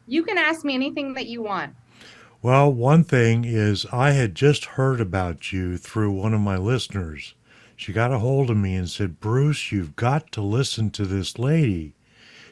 You can ask me anything that you want. Well, one thing is I had just heard about you through one of my listeners. She got a hold of me and said, Bruce, you've got to listen to this lady.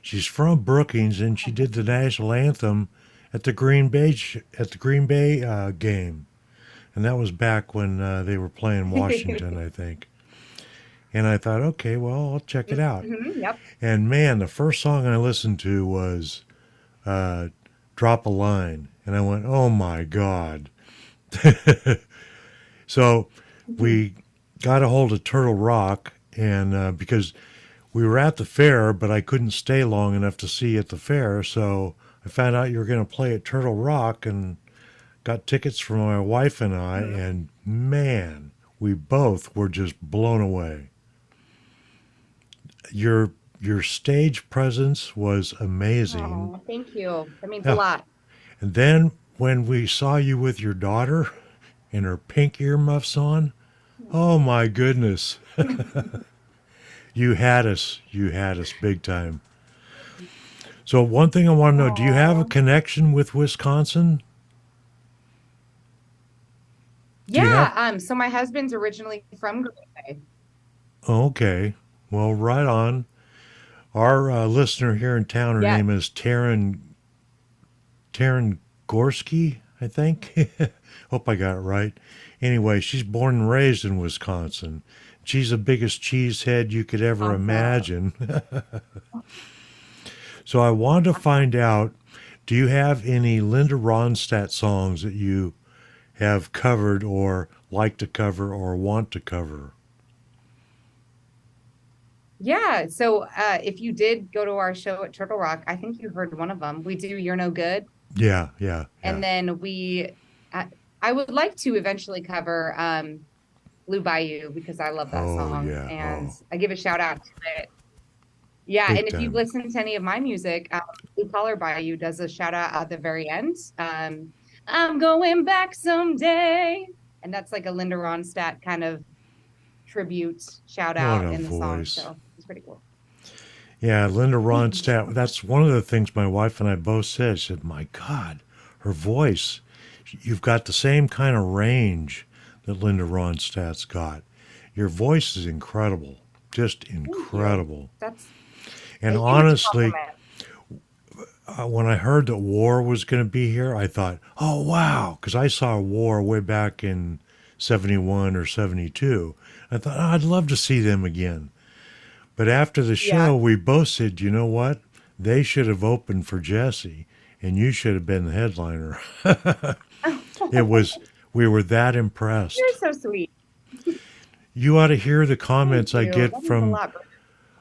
She's from Brookings and she did the national anthem at the Green Bay game, and that was back when they were playing Washington, I think. And I thought, okay, well, I'll check it out. Yep. And man, the first song I listened to was uh, "Drop a Line," and I went, "Oh my God!" So we got a hold of Turtle Rock, and because we were at the fair, but I couldn't stay long enough to see you at the fair, so I found out you were going to play at Turtle Rock, and got tickets for my wife and I, and man, we both were just blown away. Your your stage presence was amazing. Oh, thank you. That means a Oh, lot. and then when we saw you with your daughter and her pink earmuffs on, oh my goodness. You had us. You had us big time. So one thing I want to know, do you have a Oh. connection with Wisconsin? Do you have Yeah, so my husband's originally from Green Bay. Okay. Well, right on. Our listener here in town, her Yeah. name is Taryn Gorski, I think. Hope I got it right. Anyway, she's born and raised in Wisconsin. She's the biggest cheesehead you could ever Awesome. imagine. So I wanted to find out, do you have any Linda Ronstadt songs that you have covered or like to cover or want to cover? Yeah, so if you did go to our show at Turtle Rock, I think you heard one of them. We do You're No Good. Yeah, yeah, yeah. And then I, I would like to eventually cover Blue Bayou because I love that Oh, song yeah. and Oh, I give a shout out to it. Yeah, big and if you've time. listened to any of my music, Blue Collar Bayou does a shout out at the very end. I'm going back someday. And that's like a Linda Ronstadt kind of tribute shout What out a in the song. voice. So it's pretty cool. Yeah, Linda Ronstadt. That's one of the things my wife and I both said. She said, "My God, her voice. You've got the same kind of range that Linda Ronstadt's got. Your voice is incredible, just Thank you. incredible." That's And a huge honestly, compliment. when I heard that War was going to be here, I thought, "Oh wow," because I saw War way back in '71 or '72. I thought, oh, I'd love to see them again. But after the Yeah. show, we both said, you know what? They should have opened for Jessie, and you should have been the headliner. It was, we were that You're impressed. so sweet. You ought to hear the Thank comments I you. get That means a from lot.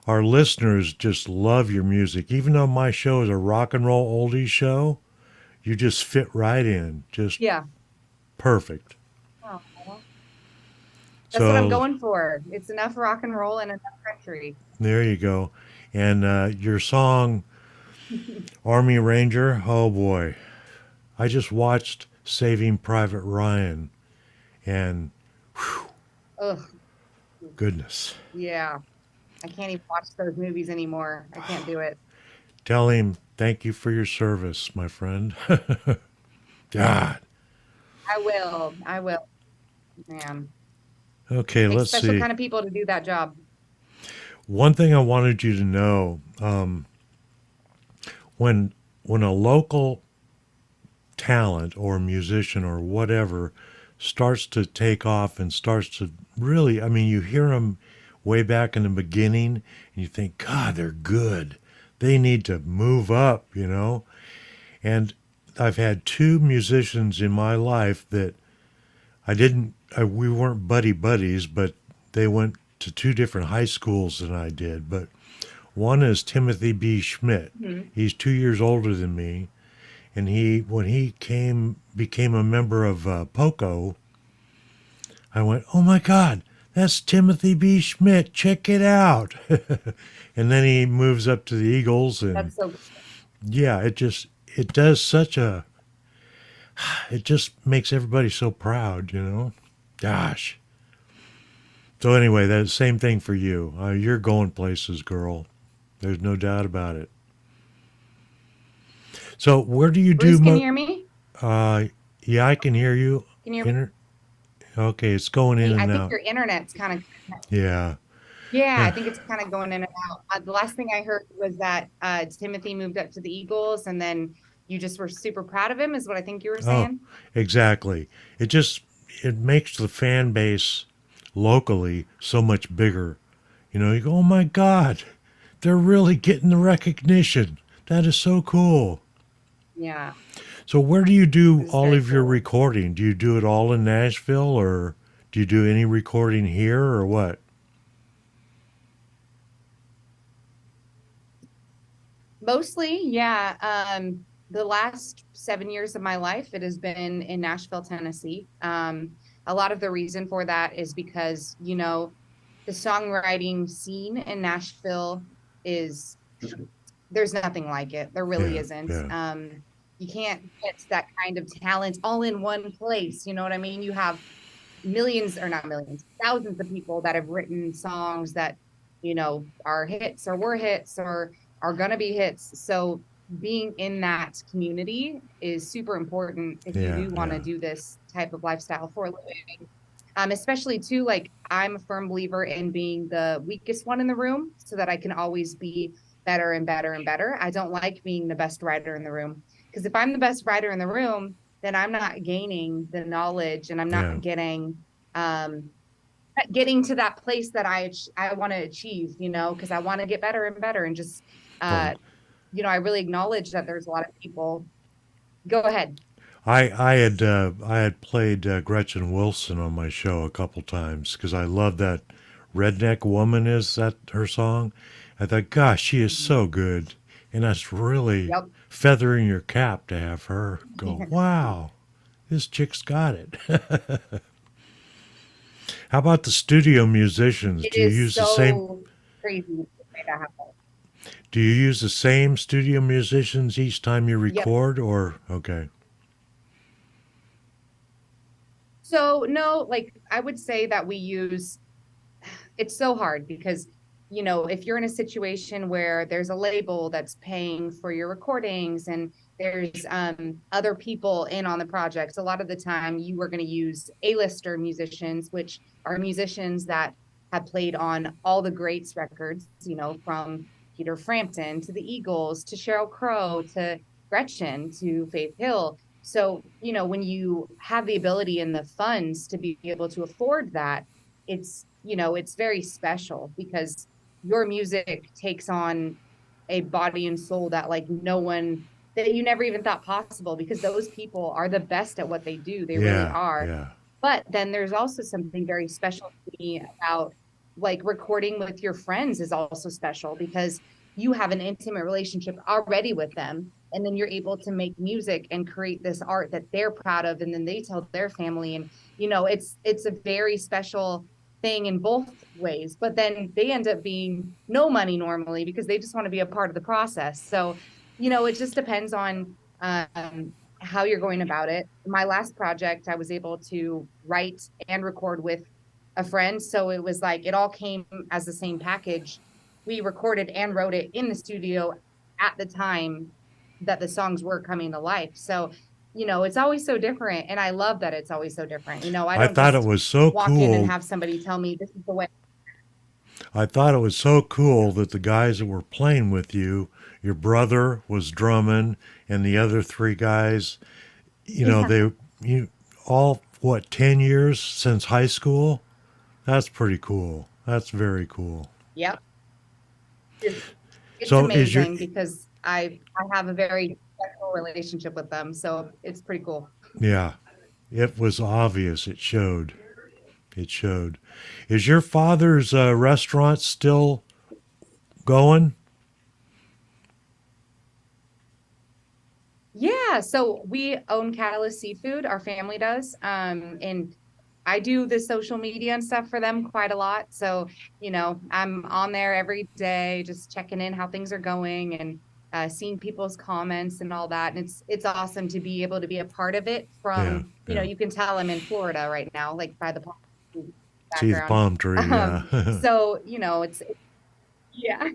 our listeners. Just love your music. Even though my show is a rock and roll oldies show, you just fit right in. Just Yeah. perfect. Oh, that's what I'm So going for. It's enough rock and roll and enough country. there you go. And your song, Army Ranger, oh boy. I just watched Saving Private Ryan, and Ugh. goodness. Yeah. I can't even watch those movies anymore. I can't do it. Tell him thank you for your service, my friend. God. I will. I will. Man. Okay, Takes let's special see. kind of people to do that job. One thing I wanted you to know, when when a local talent or musician or whatever starts to take off and starts to really, I mean, you hear them way back in the beginning and you think, God, they're good. They need to move up, you know? And I've had two musicians in my life that we weren't buddy buddies, but they went to two different high schools than I did. But one is Timothy B. Schmidt. Mhm. He's 2 years older than me, and when he became a member of Poco, I went, "Oh my God, that's Timothy B. Schmidt! Check it out!" And then he moves up to the Eagles, and That's so yeah, it does such a it just makes everybody so proud, you know. Gosh. So anyway, that same thing for you. You're going places, girl. There's no doubt about it. So where do you do Bruce, can you hear me? uh yeah, I can hear you. Can you hear me? Inter- okay, it's going in Hey, I and think out. your internet's kind of, Yeah. yeah, I think it's kind of going in and out. The last thing I heard was that Timothy moved up to the Eagles, and then you just were super proud of him, is what I think you were Oh, saying. exactly. It just it makes the fan base locally so much bigger. You know, you go, "Oh my god, they're really getting the recognition. That is so cool." Yeah, So where do you do it was all very of your cool. recording? Do you do it all in Nashville or do you do any recording here or what? Mostly, yeah. The last 7 years of my life, it has been in Nashville, Tennessee. A lot of the reason for that is because, the songwriting scene in Nashville is there's nothing like it. There really Yeah, isn't. yeah, You can't get that kind of talent all in one place. You know what I mean? You have millions, or not millions, thousands of people that have written songs that, are hits or were hits or are going to be hits. So being in that community is super important if you yeah, do want to yeah, do this type of lifestyle for a living. Especially too, like I'm a firm believer in being the weakest one in the room so that I can always be better and better and better. I don't like being the best writer in the room because if I'm the best writer in the room, then I'm not gaining the knowledge and I'm yeah. not um getting to that place that I want to achieve, because I want to get better and better and just Well, uh I really acknowledge that there's a lot of people. Go ahead. I had played Gretchen Wilson on my show a couple times because I love that redneck woman. Is that her song? I thought, gosh, she is so good, and that's really Yep. feathering your cap to have her go. Wow, this chick's got it. How about the studio musicians? It is so crazy to say that happen. Do you use the same studio musicians each time you Yep. record, or okay? So no, like I would say that we use it's so hard because if you're in a situation where there's a label that's paying for your recordings and there's other people in on the projects, a lot of the time you are going to use A-lister musicians, which are musicians that have played on all the greats records, from Peter Frampton to the Eagles to Sheryl Crow to Gretchen to Faith Hill. So when you have the ability and the funds to be able to afford that, it's very special because your music takes on a body and soul that like no one, that you never even thought possible, because those people are the best at what they do. They really Yeah, are. yeah, But then there's also something very special to me about like recording with your friends is also special because you have an intimate relationship already with them, and then you're able to make music and create this art that they're proud of, and then they tell their family. And it's a very special thing in both ways, but then they end up being no money normally because they just want to be a part of the process. So it just depends on how you're going about it. My last project, I was able to write and record with a friend. So it was like it all came as the same package. We recorded and wrote it in the studio at the time that the songs were coming to life. So, it's always so different. And I love that it's always so different. I I don't thought it just was so walk in and cool. have somebody tell me this is the way. I thought it was so cool that the guys that were playing with you, your brother was drumming, and the other three guys, Yeah. they you all what 10 years since high school. That's pretty cool. That's very cool. Yep. It's So is your amazing because I have a very special relationship with them. So it's pretty cool. yeah? It was obvious. It showed. It showed. Is your father's restaurant still going? Yeah, so we own Catalyst Seafood, our family does. And I do the social media and stuff for them quite a lot. So, I'm on there every day, just checking in how things are going and seeing people's comments and all that. And it's awesome to be able to be a part of it Yeah, from, yeah. you can tell I'm in Florida right now, like by the See the background. palm tree. Yeah. So, it's yeah.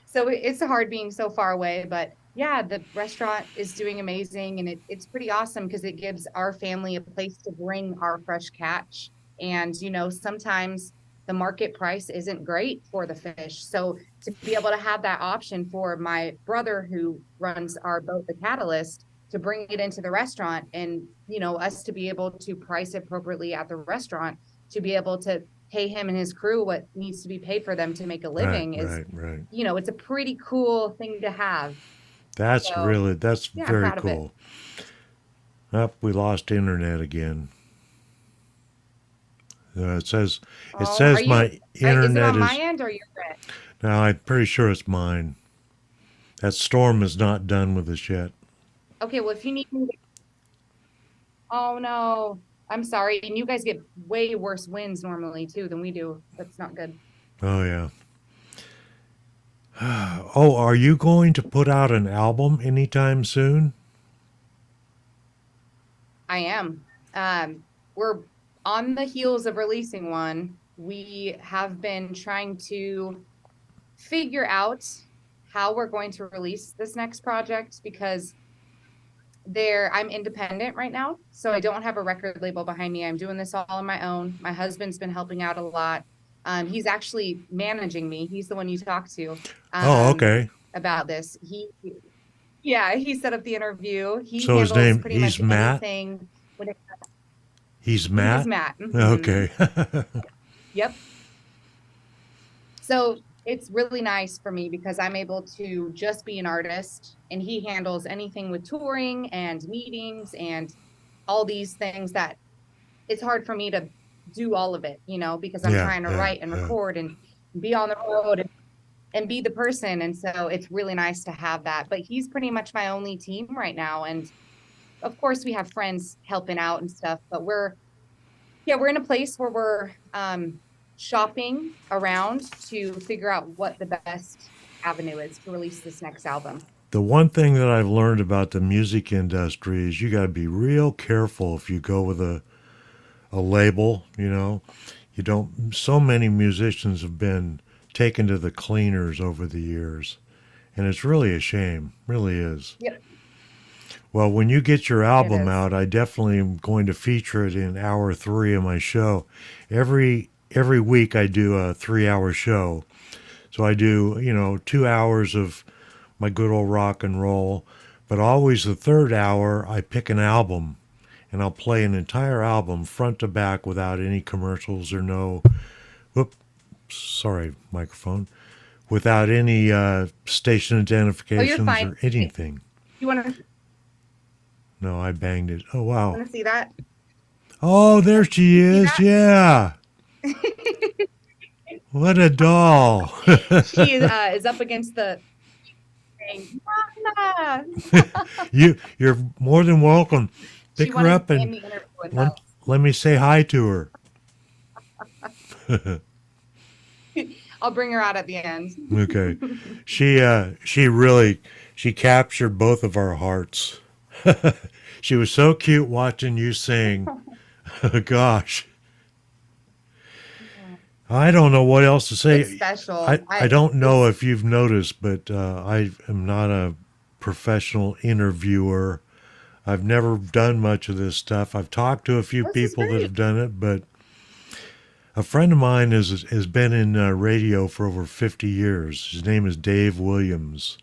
So it's hard being so far away, but Yeah, the restaurant is doing amazing, and it's pretty awesome because it gives our family a place to bring our fresh catch. And sometimes the market price isn't great for the fish. So to be able to have that option for my brother who runs our boat, the Catalyst, to bring it into the restaurant, and us to be able to price appropriately at the restaurant, to be able to pay him and his crew what needs to be paid for them to make a Right, living is, right, right. it's a pretty cool thing to have. So That's yeah, I'm very proud of it. cool. Up, we lost internet again. It says, it Oh, says my is it internet on my is, end or your end? now I'm pretty sure it's mine. That storm is not done with us yet. Okay, well, if you need me oh no, I'm sorry. And you guys get way worse winds normally too than we do. That's not good. Oh, yeah. Oh, are you going to put out an album anytime soon? I am. We're on the heels of releasing one. We have been trying to figure out how we're going to release this next project because I'm independent right now, so I don't have a record label behind me. I'm doing this all on my own. My husband's been helping out a lot. He's actually managing me. He's the one you talk to Oh, um, okay. about this. Yeah, he set up the interview. He So handles pretty he's much Matt? anything when He's he is Matt? Matt. Okay. Yep. So it's really nice for me because I'm able to just be an artist, and he handles anything with touring and meetings and all these things that it's hard for me to do all of it, because I'm Yeah, trying to yeah, write and yeah. record and be on the road and be the person. And so it's really nice to have that. But he's pretty much my only team right now. And of course we have friends helping out and stuff, but we're in a place where we're shopping around to figure out what the best avenue is to release this next album. The one thing that I've learned about the music industry is you got to be real careful if you go with a label, you know. You don't, so many musicians have been taken to the cleaners over the years, and it's really a shame, really is. Yep, Well, when you get your it album is. out, I definitely am going to feature it in hour 3 of my show. Every week I do a 3 hour show. So I do, 2 hours of my good old rock and roll, but always the third hour I pick an album and I'll play an entire album front to back without any commercials or no, whoop, sorry, microphone, without any station Oh, you're identifications fine. or anything. You No, I banged it. Oh, wow. want to see that? Oh, there she You see is. Yeah. that? What a doll. She is up against the thing. Mama! You're more than welcome. She Pick her wanted to up be in and the interview with let, us. let me say hi to her. I'll bring her out at the end. Okay. She really she captured both of our hearts. She was so cute watching you sing. Gosh. I don't know what else to It's say. special. I don't know It's if you've noticed, but I am not a professional interviewer. I've never done much of this stuff. I've talked to a few This is people that great. have done it, but a friend of mine has been in radio for over 50 years. His name is Dave Williams,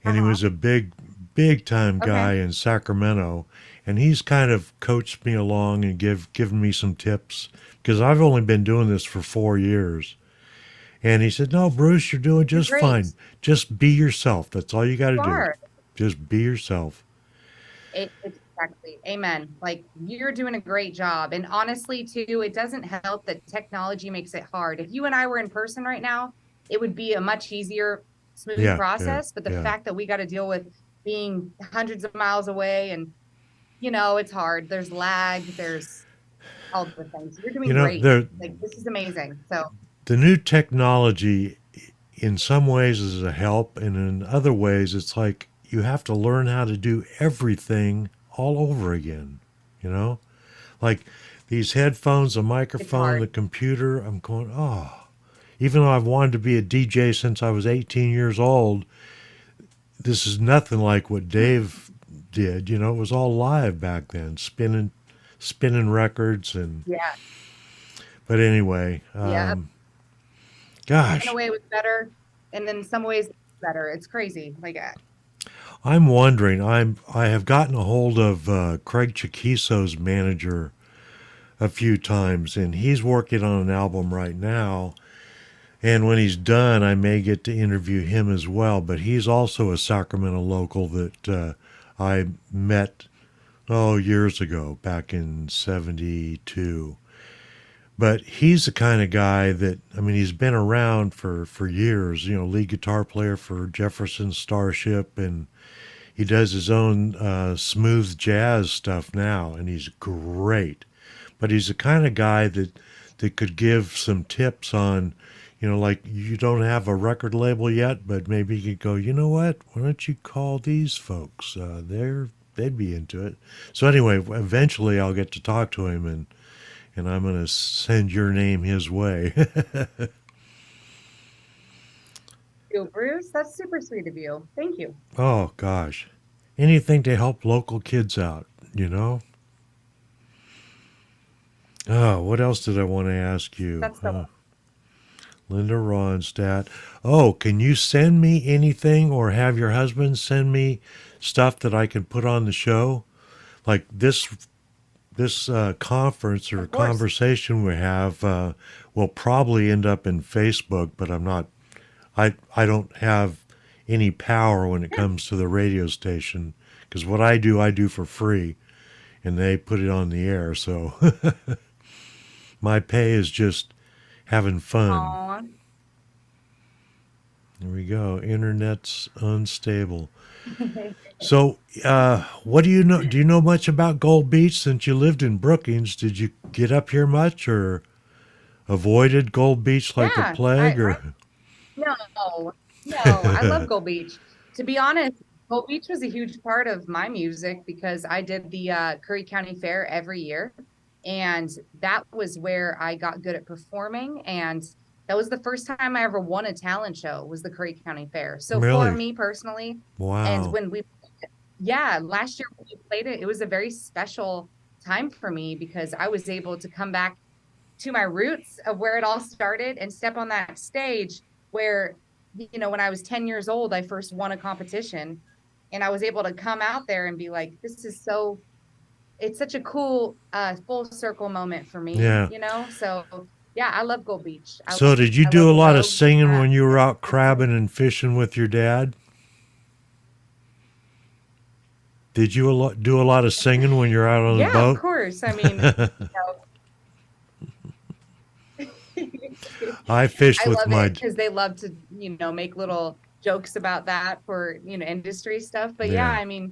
and he Uh-huh. was a big time Okay. guy in Sacramento. And he's kind of coached me along and given me some tips because I've only been doing this for 4 years. And he said, "No, Bruce, you're doing You're just great. fine. Just be yourself. That's all you got to You do. are. Just be yourself." It's exactly. Amen. Like you're doing a great job. And honestly, too, it doesn't help that technology makes it hard. If you and I were in person right now, it would be a much easier, smooth Yeah, yeah, process. But the yeah. fact that we got to deal with being hundreds of miles away, and it's hard. There's lag, there's all the things. You're You doing know, great. Like this is amazing. So the new technology in some ways is a help, and in other ways it's like you have to learn how to do everything all over again, you know? Like these headphones, the it's microphone, the hard. computer, I'm going, "Oh." Even though I've wanted to be a DJ since I was 18 years old, this is nothing like what Dave did. You know, it was all live back then, spinning records and. Yeah. But anyway, Yeah. In a gosh, way it was better, and in some ways it's better. It's crazy. Like I'm wondering. I have gotten a hold of Craig Chiquiso's manager a few times, and he's working on an album right now. And when he's done, I may get to interview him as well. But he's also a Sacramento local that I met years ago, back in '72. But he's the kind of guy that, I mean, he's been around for years. You know, lead guitar player for Jefferson Starship, and he does his own smooth jazz stuff now, and he's great. But he's the kind of guy that could give some tips on, you know, like you don't have a record label yet, but maybe you could go, you know what? Why don't you call these folks? They'd be into it. So anyway, eventually I'll get to talk to him, and I'm going to send your name his way. you, Bruce. That's super sweet of you. Thank you. Oh gosh, anything to help local kids out, you know. Oh, what else did I want to ask you? That's so Linda Ronstadt. Oh, can you send me anything or have your husband send me stuff that I can put on the show? Like this conference or of course. conversation we have will probably end up in Facebook, but I'm not. I don't have any power when it Yeah. comes to the radio station because what I do for free, and they put it on the air. So my pay is just having fun. Aw. There we go. Internet's unstable. So, what do you know? Do you know much about Gold Beach since you lived in Brookings? Did you get up here much or avoided Gold Beach like the Yeah. I plague? Or no, no. I love Gold Beach. To be honest, Gold Beach was a huge part of my music because I did the Curry County Fair every year. And that was where I got good at performing. And that was the first time I ever won a talent show was the Curry County Fair. So for really? me personally, and Wow. when we yeah, last year when we played it, it was a very special time for me because I was able to come back to my roots of where it all started and step on that stage where, when I was 10 years old, I first won a competition and I was able to come out there and be like, it's such a cool full circle moment for me, Yeah. So yeah, I love Gold Beach. So, did you I do love a the lot of Vogue. singing when you were out It's crabbing and fishing with your dad? Did you do a lot of singing when you're out on the yeah, of boat? course. I mean, I fished I with love my it because they love to, make little jokes about that for, industry stuff. But yeah, yeah. I mean,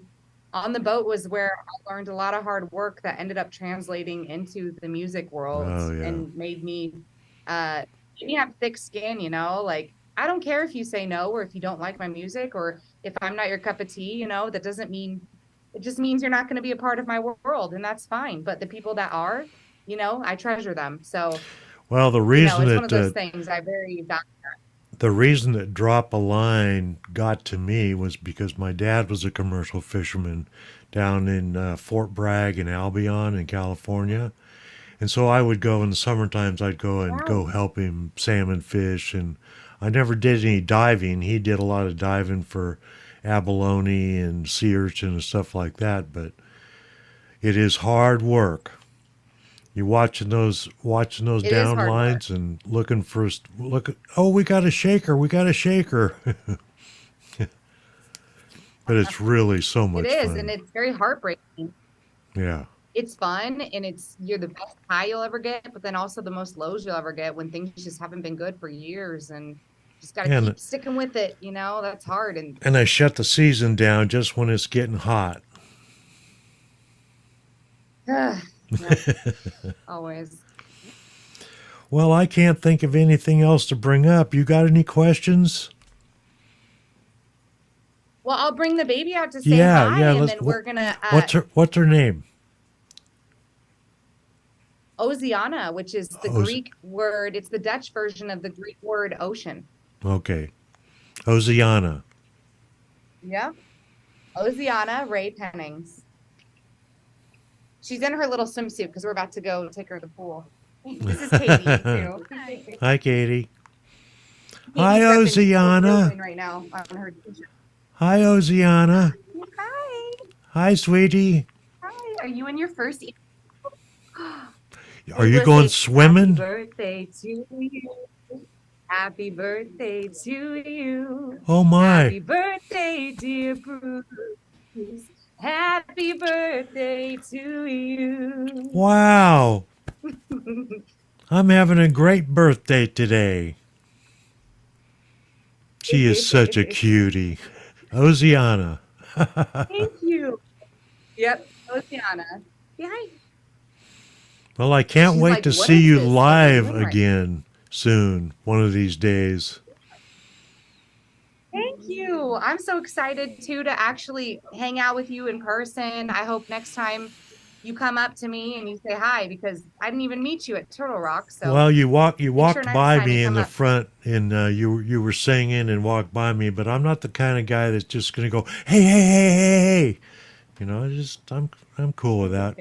on the boat was where I learned a lot of hard work that ended up translating into the music world Oh yeah. and made me have thick skin, like I don't care if you say no or if you don't like my music or if I'm not your cup of tea, that doesn't mean it just means you're not going to be a part of my world and that's fine. But the people that are, I treasure them. So Well, the reason it's one that of those things I very value. Drop a line got to me was because my dad was a commercial fisherman down in Fort Bragg and Albion in California. And so I would go in the summer times, I'd go and Wow. go help him salmon fish. And I never did any diving. He did a lot of diving for abalone and sea urchin and stuff like that. But it is hard work. You're watching those It is down hard work. lines and looking for look. Oh, we got a shaker. We got a shaker. But it's really so It much is, and fun. it's very heartbreaking. Yeah. It's fun, and you're the best high you'll ever get, but then also the most lows you'll ever get when things just haven't been good for years, and just got to And keep sticking with it. That's hard, and and I shut the season down just when it's getting hot. yep, always. Well, I can't think of anything else to bring up. You got any questions? Well, I'll bring the baby out to say Yeah, hi, yeah. and Let's. then we're gonna What's her name? Oceana, which is the Oh, Greek word. It's the Dutch version of the Greek word ocean. okay. Oceana. Yep. Oziana Ray Pennings. She's in her little swimsuit because we're about to go take her to the pool. This is Katie too. Hi, Katie. Hi, Katie's repping Oziana. Brooklyn right now on her t-shirt. Hi, Oziana. Hi. Hi, sweetie. Hi. Are you in your first year? Are It you will going say, Happy swimming? birthday to you. Happy birthday to you. Oh, my. Happy birthday, dear Bruce. Happy birthday to you. Wow. I'm having a great birthday today. She is such a cutie. Oziana. Thank you. Yep. Oceana. Yeah. Well, I can't She's wait like, to what see is you this that we're live doing right again soon, one of these days. now? Thank you. I'm so excited too to actually hang out with you in person. I hope next time you come up to me and you say hi because I didn't even meet you at Turtle Rock. So Well, you make sure walked next by time you me in come the up. front, and you were singing and walked by me. But I'm not the kind of guy that's just going to go, hey, hey, hey, hey, hey. I'm cool with that.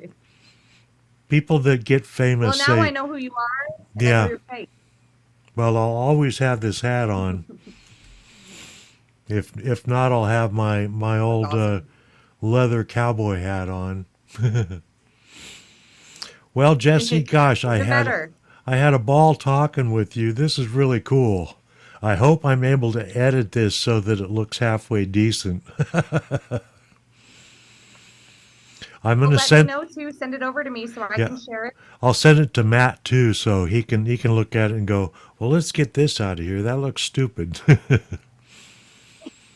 People that get Well, famous now I say, know who you are and I know yeah, your face. well, I'll always have this hat on. If not, I'll have my That's old awesome. leather cowboy hat on. Well, Jesse, gosh, Even better. I had a ball talking with you. This is really cool. I hope I'm able to edit this so that it looks halfway decent. I'm Well, gonna let me send know too. Send it over to me so I yeah, can share I'll send it to Matt too, so he can look at it and go, well, let's get this out of here. That looks stupid.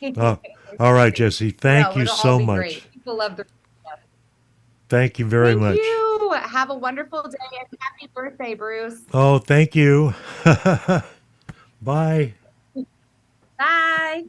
it. Oh, all right, Jesse. Thank No, you it'll all so be great. much. People love the stuff. Thank you very Thank much. you. Have a wonderful day and happy birthday, Bruce. Oh, thank you. Bye. Bye.